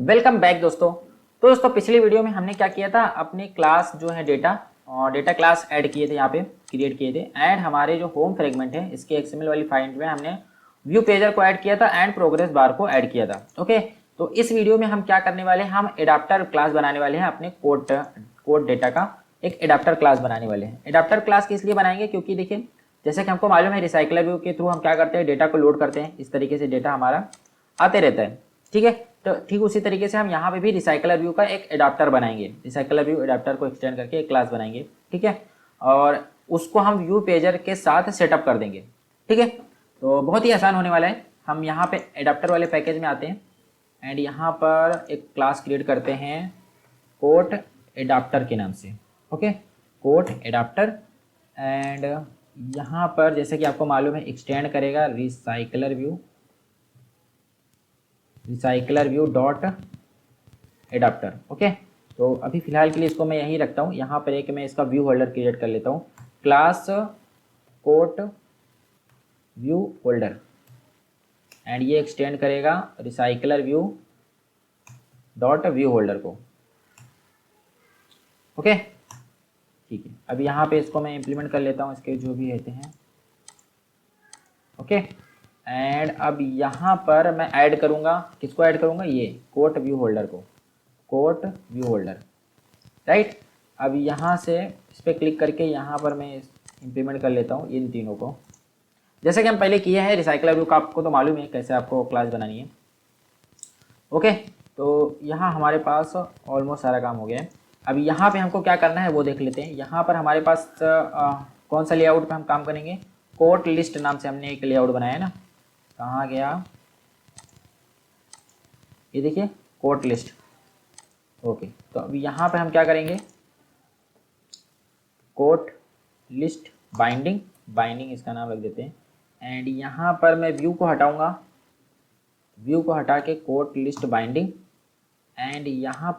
Welcome back दोस्तों। तो दोस्तों पिछली वीडियो में हमने क्या किया था, अपनी क्लास जो है डेटा और डेटा क्लास ऐड किए थे, यहाँ पे क्रिएट किए थे। एंड हमारे जो होम फ्रेगमेंट है इसके एक्सएमएल वाली फाइल में हमने व्यू पेजर को ऐड किया था एंड प्रोग्रेस बार को ऐड किया था। ओके, तो इस वीडियो में हम क्या करने वाले हैं, हम एडाप्टर क्लास बनाने वाले हैं अपने कोड डेटा का। एक एडाप्टर क्लास बनाने वाले हैं। एडाप्टर क्लास किस लिए बनाएंगे, क्योंकि देखिए जैसे कि हमको मालूम है रिसाइकलर व्यू के थ्रू हम क्या करते हैं, डेटा को लोड करते हैं। इस तरीके से डेटा हमारा आते रहता है, ठीक है। तो ठीक उसी तरीके से हम यहाँ पे भी रिसाइकलर व्यू का एक एडाप्टर बनाएंगे। रिसाइकलर व्यू एडाप्टर को एक्सटेंड करके एक क्लास बनाएंगे, ठीक है। और उसको हम व्यू पेजर के साथ सेटअप कर देंगे, ठीक है। तो बहुत ही आसान होने वाला है। हम यहाँ पे एडाप्टर वाले पैकेज में आते हैं एंड यहाँ पर एक क्लास क्रिएट करते हैं कोट एडाप्टर के नाम से। Okay, coat adapter. एंड यहाँ पर जैसे कि आपको मालूम है एक्सटेंड करेगा recycler view dot adapter. Okay, तो अभी फिलहाल के लिए इसको मैं यहीं रखता हूँ। यहाँ पर एक मैं इसका व्यू होल्डर क्रिएट कर लेता हूँ, class quote view holder. And ये एक्सटेंड करेगा recycler view dot view holder को। ओके, ठीक है। अब यहाँ पे इसको मैं इम्प्लीमेंट कर लेता हूँ, इसके जो भी रहते हैं। ओके, एंड अब यहाँ पर मैं ऐड करूँगा, किसको ऐड करूँगा, ये कोट व्यू होल्डर को, कोट व्यू होल्डर, राइट। अब यहाँ से इस पर क्लिक करके यहाँ पर मैं इम्प्लीमेंट कर लेता हूँ इन तीनों को, जैसे कि हम पहले किए हैं। रिसाइकलर व्यू का आपको तो मालूम है कैसे आपको क्लास बनानी है। ओके, तो यहाँ हमारे पास ऑलमोस्ट सारा काम हो गया है। अब यहाँ पे हमको क्या करना है वो देख लेते हैं। यहाँ पर हमारे पास कौन सा लेआउट पे हम काम करेंगे, कोट लिस्ट नाम से हमने एक लेआउट बनाया है ना। कहाँ गया, ये देखिए कोट लिस्ट। ओके, तो अब यहाँ पे हम क्या करेंगे, कोट लिस्ट बाइंडिंग इसका नाम रख देते हैं। एंड यहाँ पर मैं व्यू को हटाऊंगा, व्यू को हटा के कोट लिस्ट बाइंडिंग। एंड यहाँ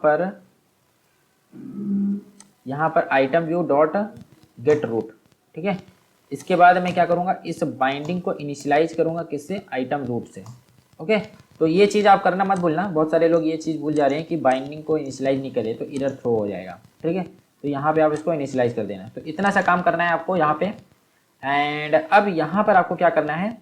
पर item view dot get root, ठीक है। इसके बाद मैं क्या करूँगा, इस बाइंडिंग को इनिशियलाइज करूँगा किससे, आइटम रूट से। ओके, तो ये चीज़ आप करना मत भूलना। बहुत सारे लोग ये चीज़ भूल जा रहे हैं कि बाइंडिंग को इनिशियलाइज नहीं करे तो एरर थ्रो हो जाएगा, ठीक है। तो यहाँ पे आप इसको इनिशियलाइज कर देना। तो इतना सा काम करना है आपको यहाँ पे। एंड अब यहाँ पर आपको क्या करना है,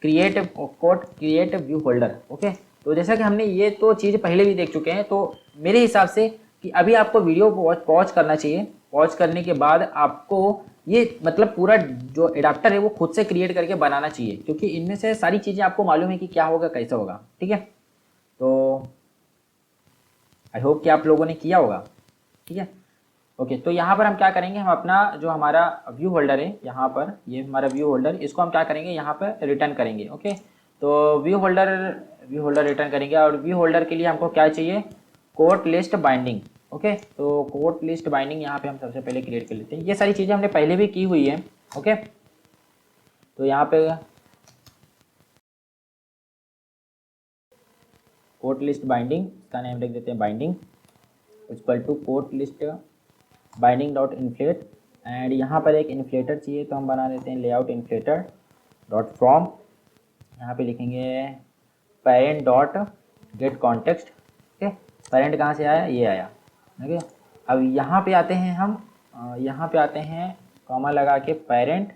क्रिएट व्यू होल्डर। ओके, तो जैसा कि हमने ये तो चीज़ पहले भी देख चुके हैं, तो मेरे हिसाब से कि अभी आपको वीडियो पॉज करना चाहिए। पॉज करने के बाद आपको ये मतलब पूरा जो एडाप्टर है वो खुद से क्रिएट करके बनाना चाहिए, क्योंकि इनमें से सारी चीज़ें आपको मालूम है कि क्या होगा कैसा होगा, ठीक है। तो आई होप कि आप लोगों ने किया होगा, ठीक है। ओके, तो यहाँ पर हम क्या करेंगे, हम अपना जो हमारा व्यू होल्डर है, यहाँ पर ये हमारा व्यू होल्डर, इसको हम क्या करेंगे, यहाँ पर रिटर्न करेंगे। ओके, तो व्यू होल्डर रिटर्न करेंगे। और व्यू होल्डर के लिए हमको क्या चाहिए, कोट लिस्ट बाइंडिंग। ओके, तो कोट लिस्ट बाइंडिंग यहाँ पे हम सबसे पहले क्रिएट कर लेते हैं। ये सारी चीज़ें हमने पहले भी की हुई है। ओके, तो यहाँ पे कोट लिस्ट बाइंडिंग, इसका नेम लिख देते हैं binding equal to quote list binding dot inflate. And यहाँ पर एक इन्फ्लेटर चाहिए, तो हम बना देते हैं लेआउट इन्फ्लेटर डॉट फ्रॉम। यहाँ पे लिखेंगे parent dot gate context. Okay, parent कहाँ से आया, ये आया। ओके, अब यहाँ पे आते हैं हम, यहाँ पे आते हैं कॉमा लगा के पेरेंट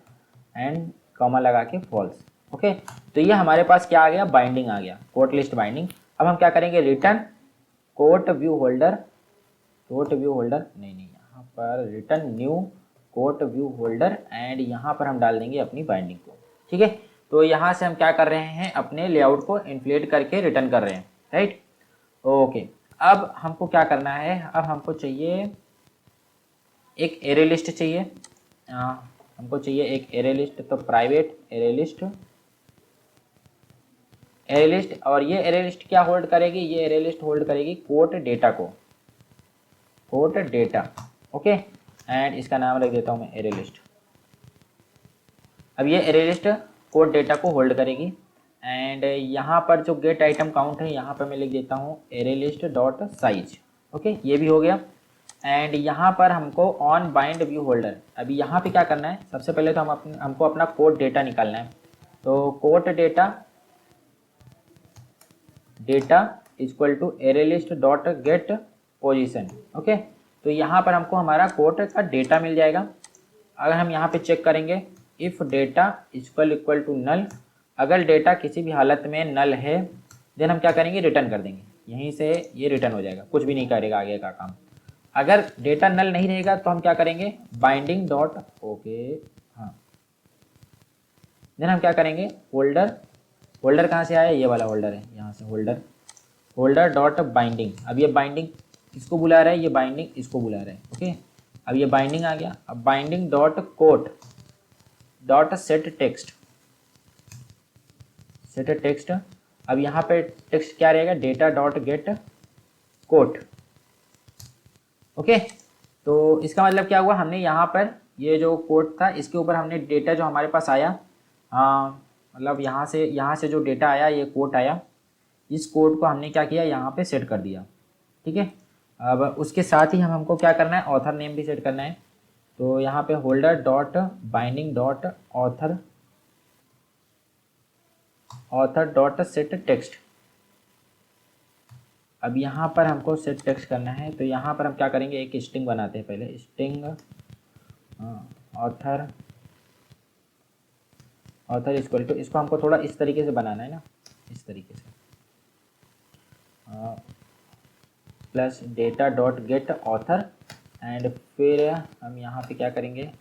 एंड कॉमा लगा के फॉल्स। ओके, तो ये हमारे पास क्या आ गया, बाइंडिंग आ गया, कोट लिस्ट बाइंडिंग। अब हम क्या करेंगे, रिटर्न कोट व्यू होल्डर नहीं, यहाँ पर return new quote view holder. And यहाँ पर हम डाल देंगे अपनी बाइंडिंग को, ठीक है। तो यहाँ से हम क्या कर रहे हैं, अपने लेआउट को इन्फ्लेट करके रिटर्न कर रहे हैं, राइट। ओके, अब हमको क्या करना है, अब हमको चाहिए एक एरे लिस्ट चाहिए। हमको चाहिए एक एरे लिस्ट, तो प्राइवेट एरे लिस्ट। और ये एरे लिस्ट क्या होल्ड करेगी, ये एरे लिस्ट होल्ड करेगी कोट डेटा को, कोट डेटा। ओके, एंड इसका नाम रख देता हूँ मैं एरे लिस्ट। अब ये एरे लिस्ट कोड डेटा को होल्ड करेगी। एंड यहाँ पर जो गेट आइटम काउंट है, यहाँ पर मैं लिख देता हूँ array list dot size. Okay, ये भी हो गया। एंड यहाँ पर हमको ऑन बाइंड व्यू होल्डर, अभी यहाँ पे क्या करना है, सबसे पहले तो हमको अपना कोड डेटा निकालना है। तो code data equal to array list dot get position. Okay, तो यहाँ पर हमको हमारा कोड का डेटा मिल जाएगा। अगर हम यहाँ पे चेक करेंगे if data equal to null, अगर डेटा किसी भी हालत में नल है देन हम क्या करेंगे, रिटर्न कर देंगे। यहीं से ये रिटर्न हो जाएगा, कुछ भी नहीं करेगा आगे का काम। अगर डेटा नल नहीं रहेगा तो हम क्या करेंगे, बाइंडिंग डॉट ओके, हाँ, देन हम क्या करेंगे, होल्डर कहाँ से आया, ये वाला होल्डर है, यहाँ से होल्डर डॉट बाइंडिंग। अब ये बाइंडिंग इसको बुला रहा है, ये बाइंडिंग इसको बुला रहा है। ओके, अब ये बाइंडिंग आ गया। अब binding dot quote dot set text. अब यहाँ पे टेक्स्ट क्या रहेगा, data dot get quote. Okay, तो इसका मतलब क्या हुआ, हमने यहाँ पर ये जो कोड था इसके ऊपर हमने डेटा जो हमारे पास आया, मतलब यहाँ से जो डेटा आया, ये कोड आया, इस कोड को हमने क्या किया, यहाँ पे सेट कर दिया। ठीक है, अब उसके साथ ही हमको क्या करना है, ऑथर नेम भी सेट करना है। तो यहाँ पे holder dot binding dot author dot set text. अब यहाँ पर हमको सेट टेक्स्ट करना है, तो यहाँ पर हम क्या करेंगे, एक स्ट्रिंग बनाते हैं पहले, स्ट्रिंग ऑथर इक्वल टू, इसको हमको थोड़ा इस तरीके से बनाना है ना, इस तरीके से, plus data dot gate author, and फिर हम यहाँ पे क्या करेंगे,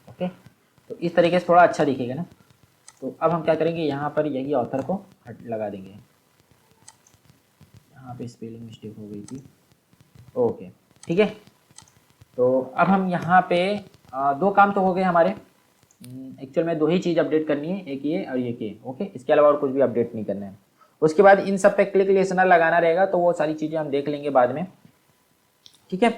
ओके, तो इस तरीके से थोड़ा अच्छा दिखेगा ना। तो अब हम क्या करेंगे, यहाँ पर यही ऑथर को हट लगा देंगे, यहाँ पे स्पेलिंग मिस्टेक हो गई थी। ओके, ठीक है, तो अब हम यहाँ पे दो काम तो हो गए हमारे। एक्चुअल में दो ही चीज़ अपडेट करनी है, एक ये और एक ये। ओके, इसके अलावा और कुछ भी अपडेट नहीं करना है। उसके बाद इन सब पे क्लिक लिसनर लगाना रहेगा, तो वो सारी चीज़ें हम देख लेंगे बाद में। ठीक है,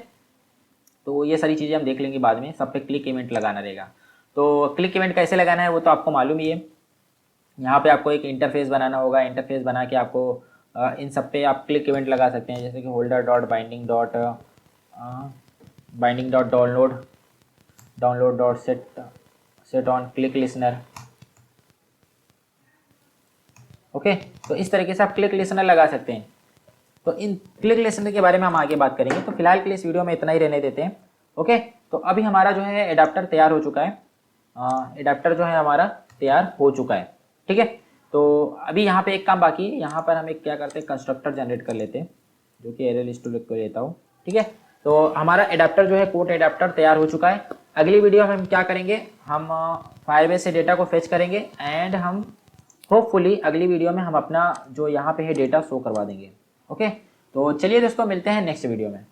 तो ये सारी चीज़ें हम देख लेंगे बाद में, सब पे क्लिक इवेंट लगाना रहेगा। तो क्लिक इवेंट कैसे लगाना है वो तो आपको मालूम ही है। यहाँ पे आपको एक इंटरफेस बनाना होगा, इंटरफेस बना के आपको इन सब पे आप क्लिक इवेंट लगा सकते हैं, जैसे कि holder dot binding dot download dot set on click listener. Okay, तो इस तरीके से आप क्लिक लिसनर लगा सकते हैं। तो इन क्लिक लिसनर के बारे में हम आगे बात करेंगे, तो फिलहाल के लिए इस वीडियो में इतना ही रहने देते हैं। ओके, तो अभी हमारा जो है एडाप्टर तैयार हो चुका है, एडाप्टर जो है हमारा तैयार हो चुका है। ठीक है, तो अभी यहाँ पे एक काम बाकी है, यहाँ पर हम एक क्या करते हैं, कंस्ट्रक्टर जनरेट कर लेते हैं, जो कि एरे लिस्ट को लेता हूँ। ठीक है, तो हमारा एडाप्टर जो है कोड एडाप्टर तैयार हो चुका है। अगली वीडियो में हम क्या करेंगे, हम फायरबेस से डेटा को फेच करेंगे, एंड हम होपफुली अगली वीडियो में हम अपना जो यहाँ पे है डेटा शो करवा देंगे। ओके, तो चलिए दोस्तों, मिलते हैं नेक्स्ट वीडियो में।